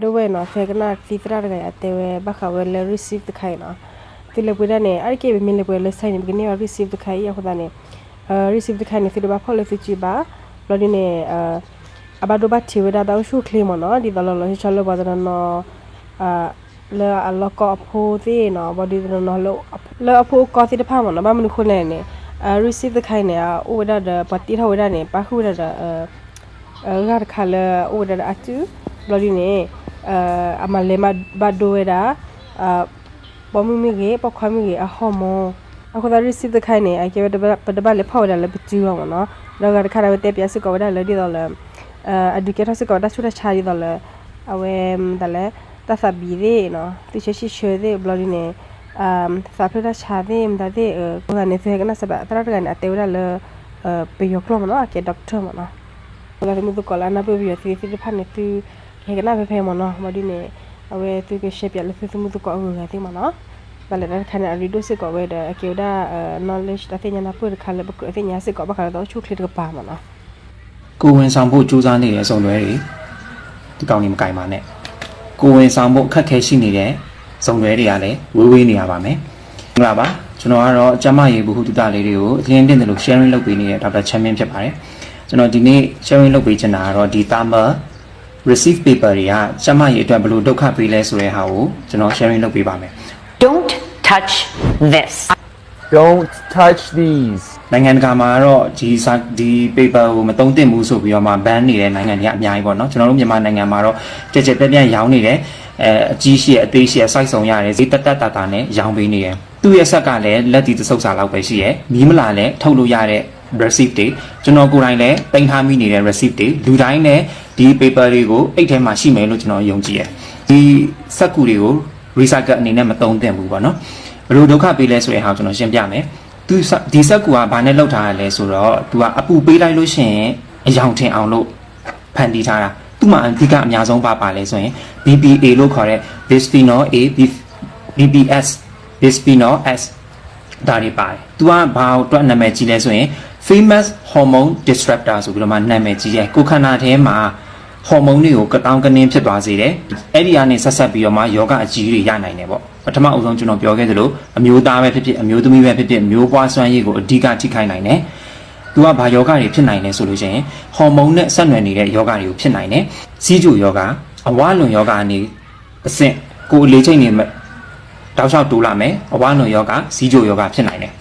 ด้วยเนาะเธอก็น่าซีตราได้แต่ว่าบักเขาเลย receive ตะไคเนาะที่เลยพูดได้เนี่ยอะไรเกี่ยวกับมีเลยพูดเลยใส่เนี่ยก็เนี่ย receive ตะไคอย่างคนนั้นเนี่ยreceive ตะไคเนี่ยที่เราพอเลยสิจีบ้าเราดิเนี่ยอาบาดูบัตที่เวลาเราชูคลีมเนาะดีตลอดเราที่ชอบเลยว่าจะเนาะเลยเราก็พูดที่เนาะบอดีเนาะเราพูดก็ที่ได้พามันเนาะบ้านมันคนเนี่ยreceive ตะไคเนี่ยโอ้เวลาเดปฏิทินเวลาเนี่ยป้าคือเวลาเดงานขาเลยโอ้เวลาอัดจูเราดิเนี่ยอามาเลมาบาดูเวดาปอมีเกปอความมีเกอะฮอมอะคนที่ receive ตะไคเนี่ยไอเกวดะบะเลพอดาเลบิจูอ่ะเนาะเราก็คาราเวเตปิอาสิกอวดาเลดิดอลeducatorสิกอวดาชุดชาดิดอลเอาเวดาเลตาซาบีเดเนาะติเชชิเชเดบลอดิเนี่ยซาเพดาชาเดมดาเดคนเนี่ยเสกนะสบะตระกันอะเตวดาเลไปยกลงเนาะอะเกด็อกเตอร์เนาะเราจะมีตัวก่อนแล้วนะเพื่อวิธีที่พันเนี่ยคือเห็นกันหน้าเพย์มันเนาะบอดี้เนี่ยเอาไว้ตัวก็เชฟอยากเลยคือมุดก็เอาเงินที่มันเนาะแต่แล้วขณะรีดูสิก็เว้ยเดี๋ยวเกี่ยวกับknowledge แต่ที่ยังนับเพื่อคันเลยบุกที่ยังสิก็บักเราต้องชุดคลิปกับปามันเนาะကိုဝင်ဆောင်ဖို့ကြိုးစားနေတဲ့စုံလွဲတွေဒီကောင်ကြီးမကင်ပါနဲ့ကိုဝင်ဆောင်ဖို့အခက်ခဲရှိနေတဲ့စုံလွဲတွေကလည်းဝေးနေရပါမယ်ဟုတ်လားပါကျွန်တော်ကတော့အကျမရေဘုဟုတတလေးတွေကိုအရင်တင်တယ်လို့ sharing လုပ်ပေးနေတဲ့ဒေါက်တာချမ်းမင်းဖြစ်ပါတယ်ကျွန်တော်ဒီနေ့ sharing လုပ်ပေးချင်တာကတော့ဒီ thermal receive paper တွေကကျမရေအတွက်ဘယ်လိုဒုက္ခပေးလဲဆိုတဲ့ဟာကိုကျွန်တော် sharing လုပ်ပေးပါမယ် Don't touch this. Don't touch these. နိုင်ငံတကာမှာတော့ဒီ paper ကိုမသုံးသင့်ဘူးဆိုပြီးတော့မှ ban နေတဲ့နိုင်ငံတွေအများကြီးပေါ့နော်ကျွန်တော်တို့မြန်မာနိုင်ငံမှာတော့ကြက်ကြက်ပြက်ပြက်ရောင်းနေတယ်အကြီးရှိအသေးရှိအစိုက်ဆောင်ရတယ်ဈေးတက်တာနဲ့ရောင်းပေးနေတယ်သူ့ရဲ့ဆက်ကလည်းလက်တီတစ်ဆုပ်စာလောက်ပဲရှိရဲ့မီးမလာလည်းထုတ်လို့ရတဲ့ receipt တွေကျွန်တော်ကိုယ်တိုင်လည်းတင်ထားမိနေတဲ့ receipt တွေလူတိုင်းလည်းဒီ paper တွေကိုအိတ်ထဲမှာရှိမယ်လို့ကျွန်တော်ယုံကြည်ရဲ့ဒီစက်ကူတွေကို recycle အနေနဲ့မသုံးသင့်ဘူးပေါ့နော်ဘယ်လိုဒုက္ခပေးလဲဆိုတဲ့ဟာကိုကျွန်တော်ရှင်းပြမယ်သူဒီစက်ကူကဘာနဲ့လောက်ထားရလဲဆိုတော့သူကအပူပေးလိုက်လို့ရှိရင်အယောင်ထင်အောင်လို့ဖန်တီးထားတာသူ့မှာအဓိကအများဆုံးပါလဲဆိုရင် BPA လို့ခေါ်တဲ့ bisphenol A BPS bisphenol S ဒါတွေပါတယ်သူကဘာအတွက်နာမည်ကြီးလဲဆိုရင် famous hormone disruptor ဆိုပြီးတော့မှနာမည်ကြီးတယ်ကိုခန္ဓာထဲမှာဟော်မုန်းတွေကိုကတောင်းကနင်းဖြစ်သွားစေတယ်အဲ့ဒီကနေဆက်ဆက်ပြီးတော့မှယောဂအကြီးတွေရနိုင်တယ်ပေါ့ပထမအဦးဆုံးကျွန်တော်ပြောခဲ့သလိုအမျိုးသားပဲဖြစ်ဖြစ်အမျိုးသမီးပဲဖြစ်ဖြစ်မျိုးပွားစွမ်းရည်ကိုအဓိကထိခိုက်နိုင်တယ်သူကဘာယောဂတွေဖြစ်နိုင်လဲဆိုလို့ရှိရင်ဟော်မုန်းနဲ့ဆက်နွယ်နေတဲ့ယောဂတွေကိုဖြစ်နိုင်တယ်စီးကျူယောဂအဝါလွန်ယောဂအနေအဆင့်ကိုအလေးချိန်နေတောက်လျှောက်တိုးလာမယ်အဝါလွန်ယောဂစီးကျူယောဂဖြစ်နိုင်တယ်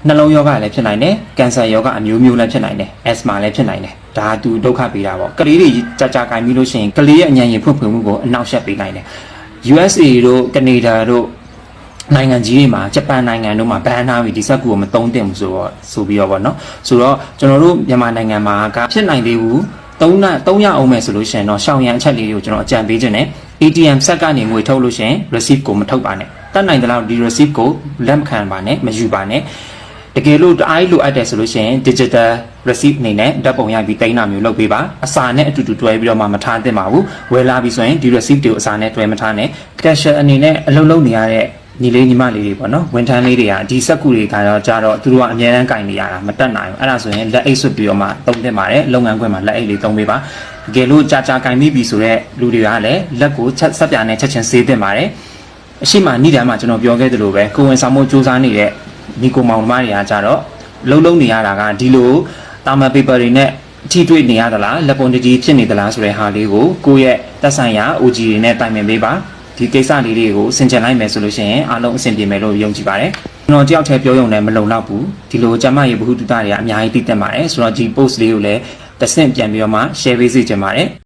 နှလုံးယောဂလည်းဖြစ်နိုင်တယ်ကင်ဆာယောဂအမျိုးမျိုးလည်းဖြစ်နိုင်တယ်အက်စမာလည်းဖြစ်နိုင်တယ်ဒါသူဒုက္ခပေးတာပေါ့ကလေးတွေကြာကင်ပြီးလို့ရှိရင်ကလေးရဲ့အញ្ញံရည်ဖွင့်မှုကိုအနောက်ရှက်ပေးနိုင်တယ် USA တို့ကနေဒါတို့နိုင်ငံကြီးတွေမှာဂျပန်နိုင်ငံတို့မှာဘန်ထားပြီးဒီစက်ကူကိုမသုံးသင့်ဘူးဆိုပြီးတော့ဗောနော်ဆိုတော့ကျွန်တော်တို့မြန်မာနိုင်ငံမှာကဖြစ်နိုင်သေးဘူး3ရအောင်မယ်ဆိုလို့ရှိရင်တော့ရှောင်းရံအချက်လေးတွေကိုကျွန်တော်အကြံပေးခြင်းနဲ့ ATM စက်ကနေငွေထုတ်လို့ရှိရင် receipt ကိုမထုတ်ပါနဲ့တတ်နိုင်တဲ့လောက်ဒီ receipt ကိုလက်မခံပါနဲ့မယူပါနဲ့တကယ်လို့တအားလိုအပ်တယ်ဆိုလို့ရှိရင် digital receipt အနေနဲ့ဓာတ်ပုံရိုက်ပြီးတင်တာမျိုးလုပ်ပေးပါအစာနဲ့အတူတူတွဲပြီးတော့မှမထားသင့်ပါဘူးဝယ်လာပြီးဆိုရင်ဒီ receipt တွေကိုအစာနဲ့တွဲမထားနဲ့ cashier အနေနဲ့အလုပ်လုပ်နေရတဲ့ညီလေးညီမလေးတွေပေါ့နော်ဝန်ထမ်းလေးတွေကဒီစက်ကူတွေကတော့ကြတော့သူတို့ကအများအားကင်နေရတာမတက်နိုင်ဘူးအဲ့ဒါဆိုရင်လက်အိတ်ဆွတ်ပြီးတော့မှသုံးသင့်ပါတယ်လုပ်ငန်းခွင်မှာလက်အိတ်လေးသုံးပေးပါတကယ်လို့ကြာကင်မိပြီဆိုတော့လူတွေကလည်းလက်ကိုဆက်ပြာနဲ့ချက်ချင်းဆေးသင့်ပါတယ်အရှိမနိဒာမှာကျွန်တော်ပြောခဲ့သလိုပဲကိုဝင်ဆောင်မှုစူးစမ်းနေတဲ့ညီကိုမောင်မတွေကကြတော့လုံးနေရတာကဒီလိုတာမန် paper တွေနဲ့ထိတွေ့နေရသလားလက်ပုံတကြီးဖြစ်နေသလားဆိုတဲ့ဟာလေးကိုကိုယ့်ရဲ့သက်ဆိုင်ရာ OG တွေနဲ့တိုင်ပင်ပေးပါဒီကိစ္စလေးတွေကိုဆင်ခြင်လိုက်မယ်ဆိုလို့ရှိရင်အားလုံးအဆင်ပြေမယ်လို့ယုံကြည်ပါတယ်ကျွန်တော်တယောက်တည်းပြောရုံနဲ့မလုံလောက်ဘူးဒီလိုကျမရေဘုဟုတုတတွေကအများကြီးသိတတ်ပါတယ်ဆိုတော့ဒီ post လေးကိုလည်းတစ်ဆင့်ပြန်ပြီးတော့မှ share ပေးစီချင်ပါတယ်